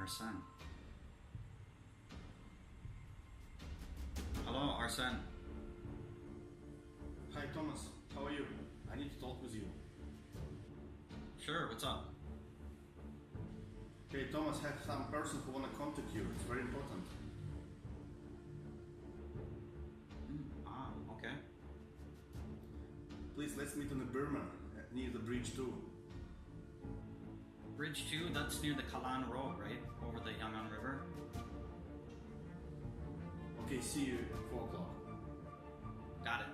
Arsene. Hello, Arsene. Hi Thomas, how are you? I need to talk with you. Sure, what's up? Hey Thomas, I have some person who wanna contact you. It's very important. Okay. Please, let's meet on the Burma, near the bridge 2. Bridge 2, that's near the Kalan Road, right? Over the Yangon River. Okay, see you at 4 o'clock. Got it.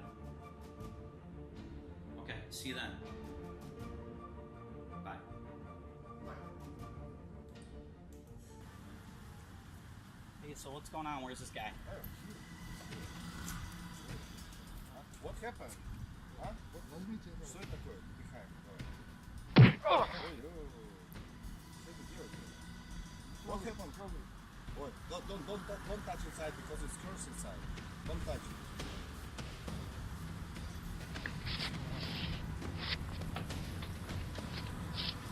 Okay, see you then. Bye. Bye. Hey, so what's going on? Where's this guy? What happened? Huh? Что это такое? Behind. What happened? Ой, don't touch inside because it's curse inside. Don't touch it.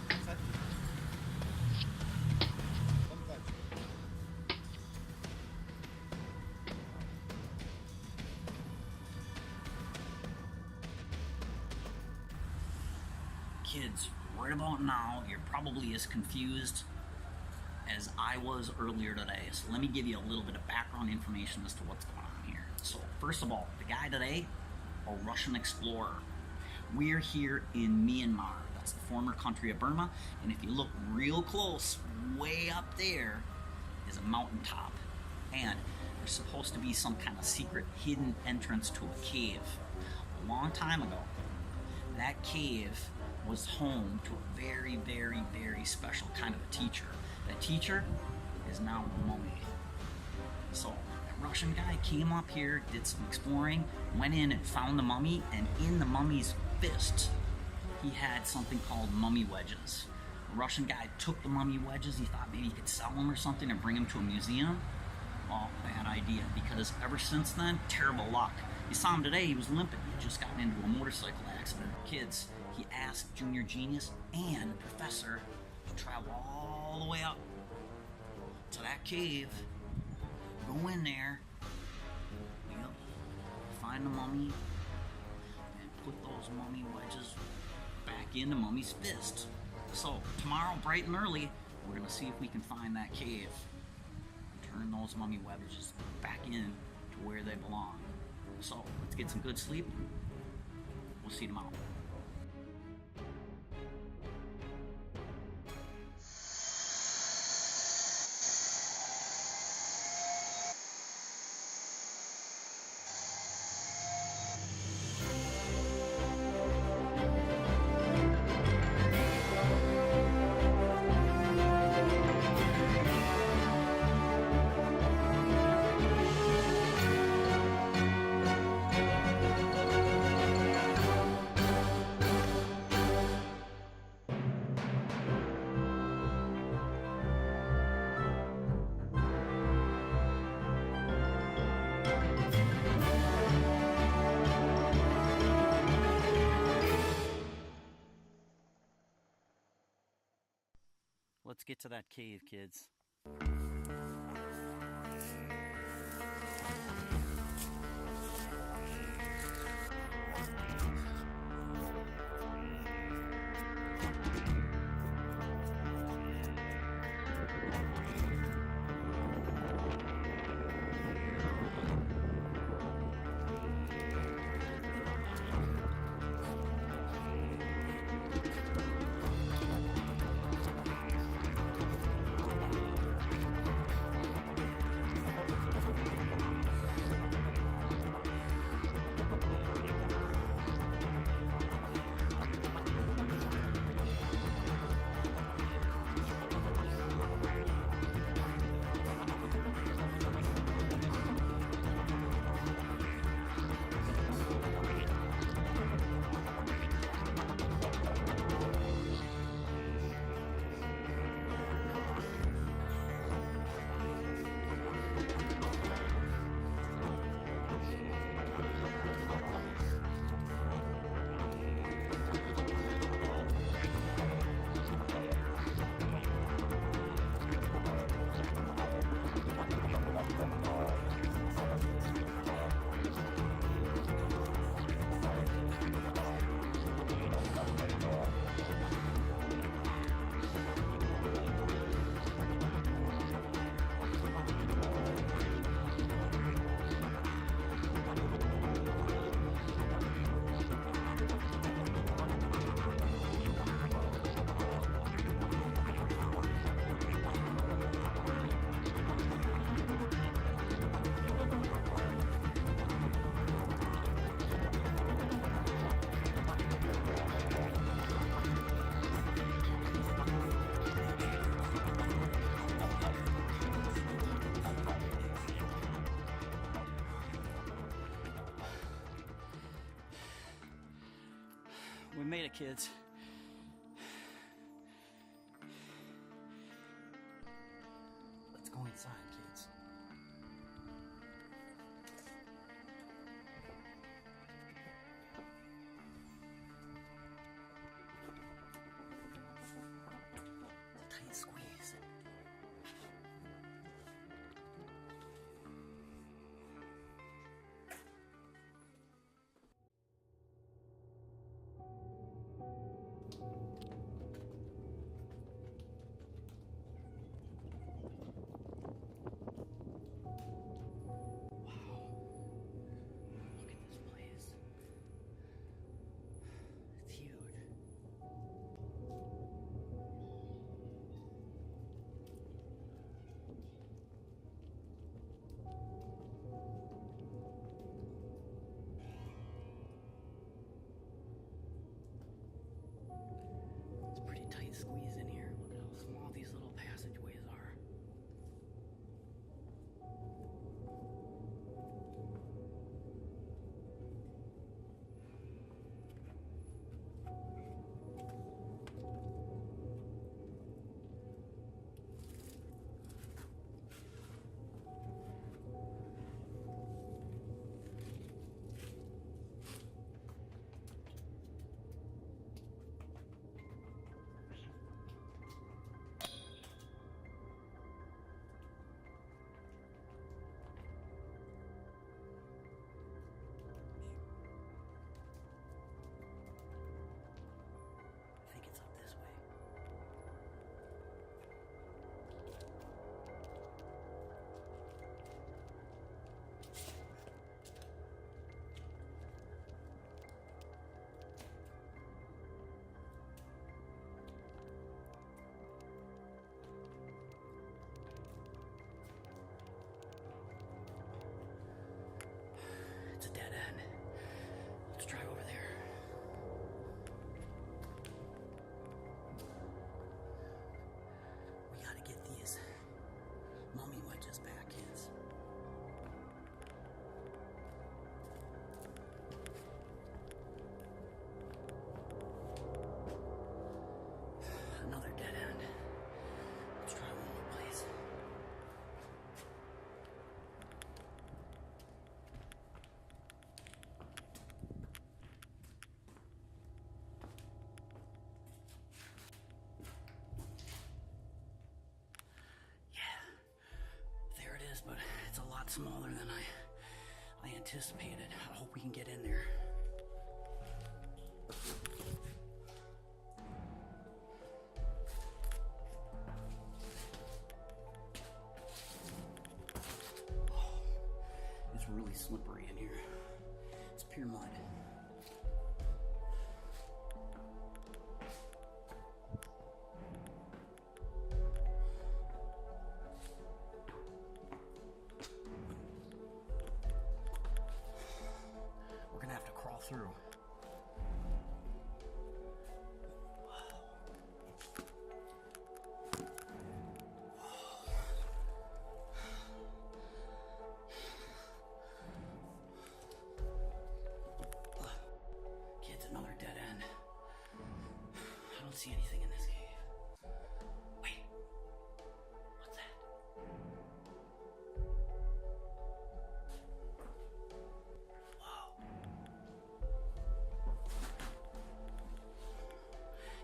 Don't touch it. Kids, right about now, you're probably as confused as I was earlier today. So let me give you a little bit of background information as to what's going on here. So first of all, the guy today, a Russian explorer. We're here in Myanmar. That's the former country of Burma. And if you look real close, way up there is a mountaintop. And there's supposed to be some kind of secret hidden entrance to a cave. A long time ago, that cave was home to a very, very, very special kind of a teacher. That teacher is now a mummy. So that Russian guy came up here, did some exploring, went in and found the mummy, and in the mummy's fist, he had something called mummy wedges. The Russian guy took the mummy wedges, he thought maybe he could sell them or something and bring them to a museum. Well, bad idea, because ever since then, terrible luck. You saw him today, he was limping. He had just gotten into a motorcycle accident. Kids, he asked Junior Genius and the professor to travel all the way up to that cave, go in there, yep, find the mummy, and put those mummy wedges back into Mummy's fist. So tomorrow, bright and early, we're gonna see if we can find that cave and turn those mummy wedges back in to where they belong. So let's get some good sleep. We'll see you tomorrow. Let's get to that cave, kids. made it, kids. Let's go inside, kids. It's a tight squeeze. Look at this place. It's huge. It's a pretty tight squeeze in here. Look at how small these little passageways are. I think it's up this way. It's a dead end. Let's drive over there. We gotta get these mummy wedges back, kids. Another dead end. Let's try one more place. There it is, but it's a lot smaller than I anticipated. I hope we can get in there. Oh, it's really slippery in here. It's pure mud. We're gonna have to crawl through. Kids, another dead end. I don't see anything in this cave. Wait. What's that? Whoa.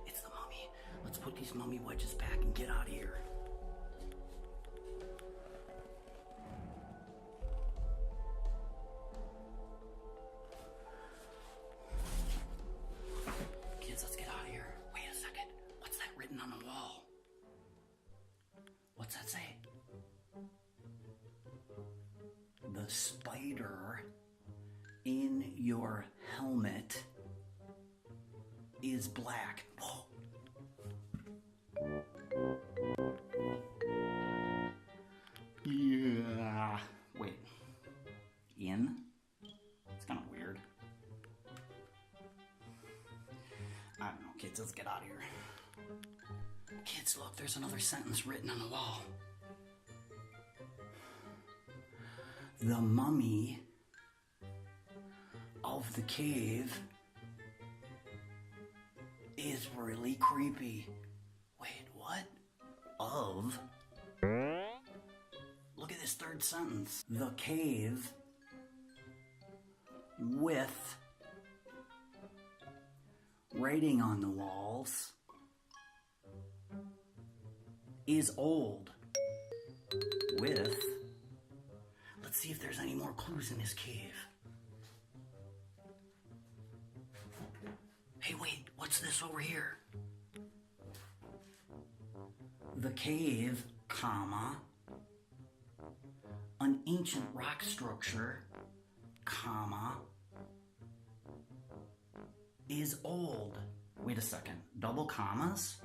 It's the mummy. Let's put these mummy wedges back and get out of here. Kids, let's get out of here. Wait a second. What's that written on the wall? What's that say? The spider in your helmet is black. Whoa. Yeah. Wait. In? It's kind of weird. I don't know, kids. Let's get out of here. Kids, look. There's another sentence written on the wall. The mummy of the cave is really creepy. Wait, what? Of? Look at this third sentence. The cave with writing on the walls is old. With. Let's see if there's any more clues in this cave. Hey, wait, what's this over here? The cave, comma, an ancient rock structure, comma, is old. Wait a second, double commas?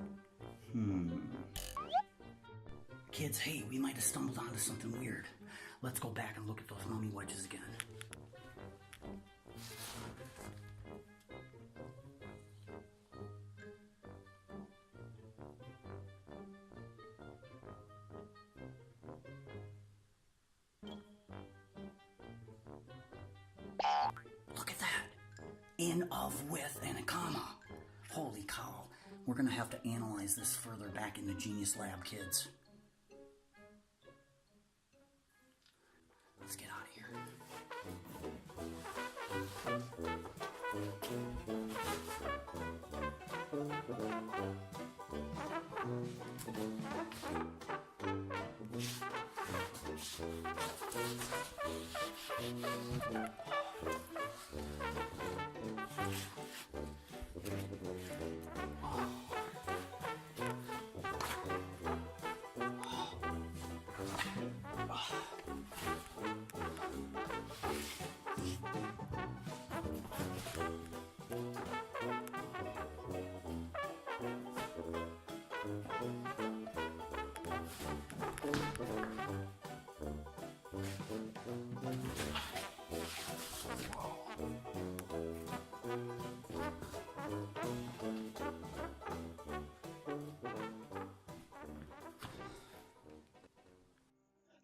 Kids, hey, we might have stumbled onto something weird. Let's go back and look at those mummy wedges again. Look at that. In, of, with, and a comma. Holy cow. We're gonna have to analyze this further back in the Genius Lab, kids. Let's get out of here.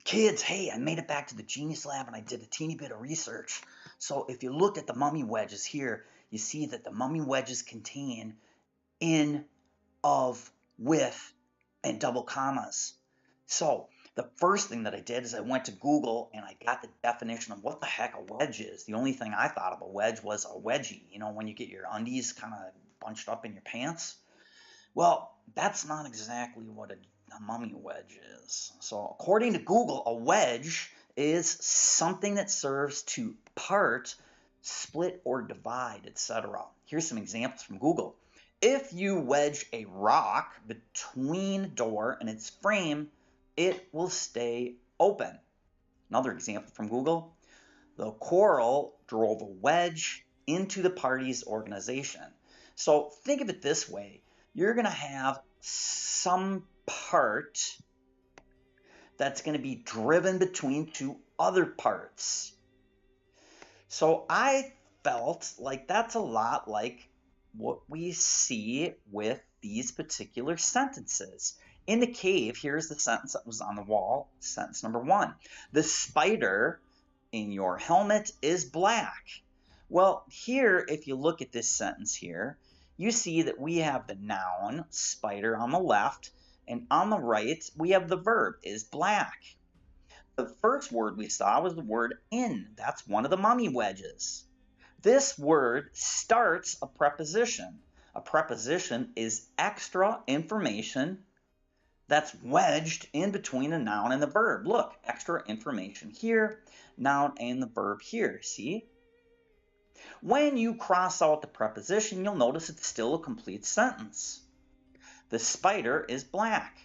Kids, hey, I made it back to the Genius Lab and I did a teeny bit of research. So if you looked at the mummy wedges here, you see that the mummy wedges contain in, of, with, and double commas. So the first thing that I did is I went to Google and I got the definition of what the heck a wedge is. The only thing I thought of a wedge was a wedgie. You know, when you get your undies kind of bunched up in your pants. Well, that's not exactly what a mummy wedge is. So according to Google, a wedge is something that serves to part, split, or divide, etc. Here's some examples from Google. If you wedge a rock between a door and its frame, it will stay open. Another example from Google. The quarrel drove a wedge into the party's organization. So think of it this way. You're going to have some part that's going to be driven between two other parts. So I felt like that's a lot like what we see with these particular sentences. In the cave, here's the sentence that was on the wall, sentence number 1. The spider in your helmet is black. Well, here, if you look at this sentence here, you see that we have the noun, spider, on the left, and on the right, we have the verb, is black. The first word we saw was the word in. That's one of the mummy wedges. This word starts a preposition. A preposition is extra information that's wedged in between a noun and the verb. Look, extra information here, noun and the verb here, see? When you cross out the preposition, you'll notice it's still a complete sentence. The spider is black.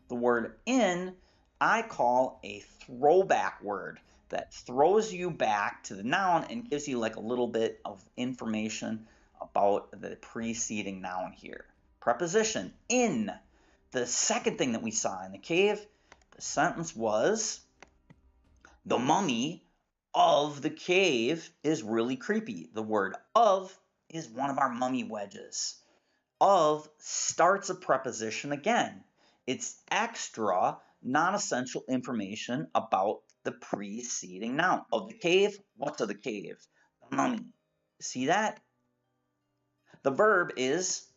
The word in, I call a throwback word that throws you back to the noun and gives you like a little bit of information about the preceding noun here. Preposition, in. The second thing that we saw in the cave, the sentence was, the mummy of the cave is really creepy. The word of is one of our mummy wedges. Of starts a preposition again. It's extra, non-essential information about the preceding noun. Of the cave, what's of the cave? The mummy. See that? The verb is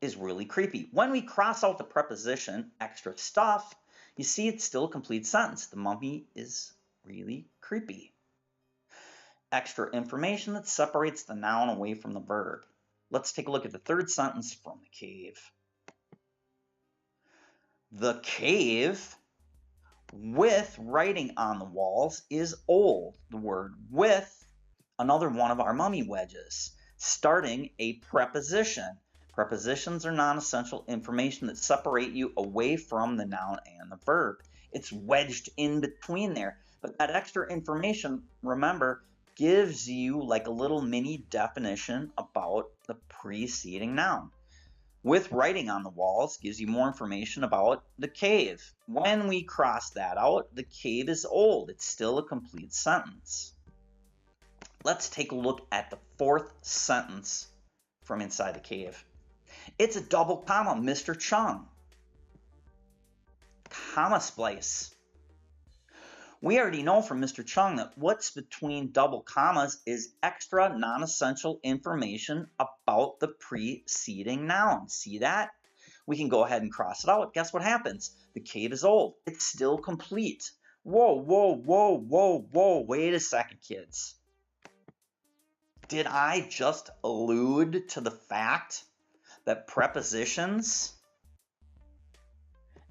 is really creepy. When we cross out the preposition extra stuff, you see it's still a complete sentence. The mummy is really creepy. Extra information that separates the noun away from the verb. Let's take a look at the third sentence from the cave. The cave with writing on the walls is old. The word with, another one of our mummy wedges, starting a preposition. Prepositions are non-essential information that separate you away from the noun and the verb. It's wedged in between there. But that extra information, remember, gives you like a little mini definition about the preceding noun. With writing on the walls gives you more information about the cave. When we cross that out, the cave is old. It's still a complete sentence. Let's take a look at the fourth sentence from inside the cave. It's a double comma, Mr. Chung. Comma splice. We already know from Mr. Chung that what's between double commas is extra non-essential information about the preceding noun. See that? We can go ahead and cross it out. Guess what happens? The cave is old. It's still complete. Whoa, whoa, whoa, whoa, whoa. Wait a second, kids. Did I just allude to the fact that prepositions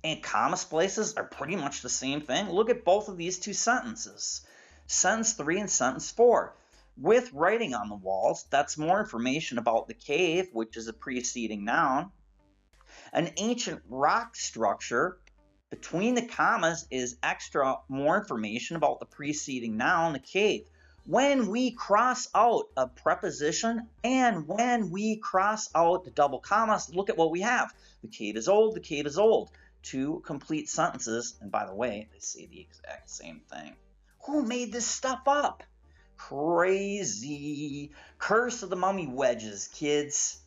and comma splices are pretty much the same thing? Look at both of these two sentences. Sentence 3 and sentence 4. With writing on the walls, that's more information about the cave, which is a preceding noun. An ancient rock structure between the commas is extra more information about the preceding noun, the cave. When we cross out a preposition and when we cross out the double commas, look at what we have. The cave is old, the cave is old. Two complete sentences, and by the way, they say the exact same thing. Who made this stuff up? Crazy. Curse of the mummy wedges, kids.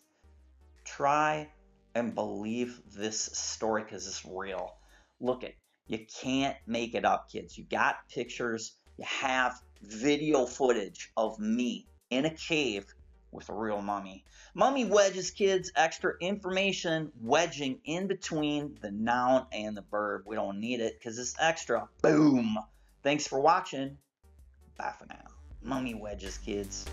Try and believe this story because it's real. Look it. You can't make it up, kids. You got pictures. You have video footage of me in a cave with a real mummy. Mummy wedges, kids, extra information wedging in between the noun and the verb. We don't need it because it's extra. Boom. Thanks for watching. Bye for now. Mummy wedges, kids.